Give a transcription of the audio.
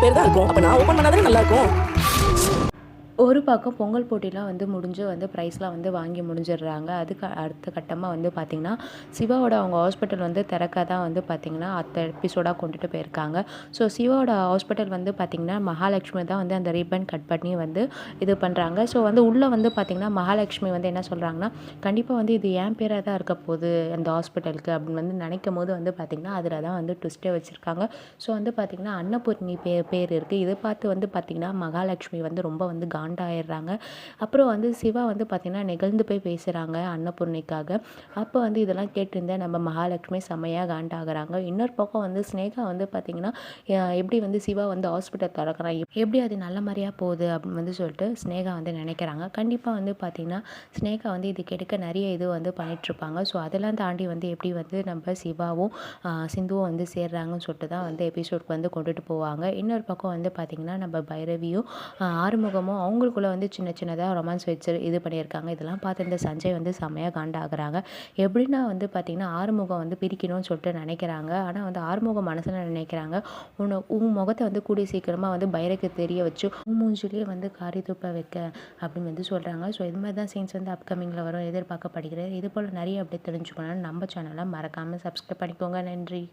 என் பேர் தான் இருக்கும். அப்போ நான் ஓப்பன் பண்ணாதானே நல்லா இருக்கும். ஒரு பக்கம் பொங்கல் போட்டிலாம் வந்து முடிஞ்சு வந்து ப்ரைஸ்லாம் வந்து வாங்கி முடிஞ்சிடுறாங்க. அதுக்கு அடுத்த கட்டமாக வந்து பார்த்திங்கன்னா, சிவாவோட அவங்க ஹாஸ்பிட்டல் வந்து திறக்க தான் வந்து பார்த்திங்கன்னா, அடுத்த எபிசோடாக கொண்டுட்டு போயிருக்காங்க. ஸோ சிவாவோட ஹாஸ்பிட்டல் வந்து பார்த்திங்கன்னா, மகாலட்சுமி தான் வந்து அந்த ரிப்பன் கட் பண்ணி வந்து இது பண்ணுறாங்க. ஸோ வந்து உள்ளே வந்து பார்த்திங்கன்னா, மகாலட்சுமி வந்து என்ன சொல்கிறாங்கன்னா, கண்டிப்பாக வந்து இது என் பேராக தான் இருக்க போகுது அந்த ஹாஸ்பிட்டலுக்கு அப்படின்னு வந்து நினைக்கும்போது வந்து பார்த்திங்கன்னா, அதில் தான் வந்து ட்விஸ்ட்டே வச்சுருக்காங்க. ஸோ வந்து பார்த்திங்கன்னா, அன்னபூர்ணி பேர் இருக்குது. இதை பார்த்து வந்து பார்த்திங்கன்னா, மகாலட்சுமி வந்து ரொம்ப வந்து காண்டாயிடுறாங்க. அப்புறம் வந்து சிவா வந்து பார்த்திங்கன்னா நெகிழ்ந்து போய் பேசுகிறாங்க அன்னபூர்ணிக்காக. அப்போ வந்து இதெல்லாம் கேட்டிருந்த நம்ம மகாலட்சுமி செம்மையாக காண்டாகிறாங்க. இன்னொரு பக்கம் வந்து ஸ்னேகா வந்து பார்த்திங்கன்னா எப்படி வந்து சிவா வந்து ஹாஸ்பிட்டல் திறக்கிறான், எப்படி அது நல்ல மாதிரியாக போகுது அப்படின்னு வந்து சொல்லிட்டு ஸ்னேகா வந்து நினைக்கிறாங்க. கண்டிப்பாக வந்து பார்த்திங்கன்னா ஸ்னேகா வந்து இது கெடுக்க நிறைய இது வந்து பண்ணிகிட்ருப்பாங்க. ஸோ அதெல்லாம் தாண்டி வந்து எப்படி வந்து நம்ம சிவாவும் சிந்துவும் வந்து சேர்றாங்கன்னு சொல்லிட்டு தான் வந்து எபிசோட்க்கு வந்து கொண்டுட்டு போவாங்க. இன்னொரு பக்கம் வந்து பார்த்திங்கன்னா நம்ம பைரவியும் ஆறுமுகமும் அவங்களுக்குள்ள வந்து சின்ன சின்னதாக ரொமான்ஸ் வச்சு இது பண்ணியிருக்காங்க. இதெல்லாம் பார்த்து இந்த சஞ்சய் வந்து செம்மையாக காண்டாகிறாங்க. எப்படின்னா வந்து பார்த்திங்கன்னா ஆறுமுகம் வந்து பிரிக்கணும்னு சொல்லிட்டு நினைக்கிறாங்க. ஆனால் வந்து ஆறுமுகம் மனசில் நினைக்கிறாங்க, உன் முகத்தை வந்து கூடிய சீக்கிரமாக வந்து பைரக்கு தெரிய வச்சு உன் மூஞ்சிலேயே வந்து காரி துப்ப வைக்க அப்படின்னு வந்து சொல்கிறாங்க. ஸோ இது மாதிரி தான் சீன்ஸ் வந்து அப்கமிங்கில் வரும் எதிர்பார்க்கப்படுகிறது. இது போல் நிறைய அப்படி தெரிஞ்சுக்கணும்னு நம்ம சேனலை மறக்காமல் சப்ஸ்கிரைப் பண்ணிக்கோங்க. நன்றி.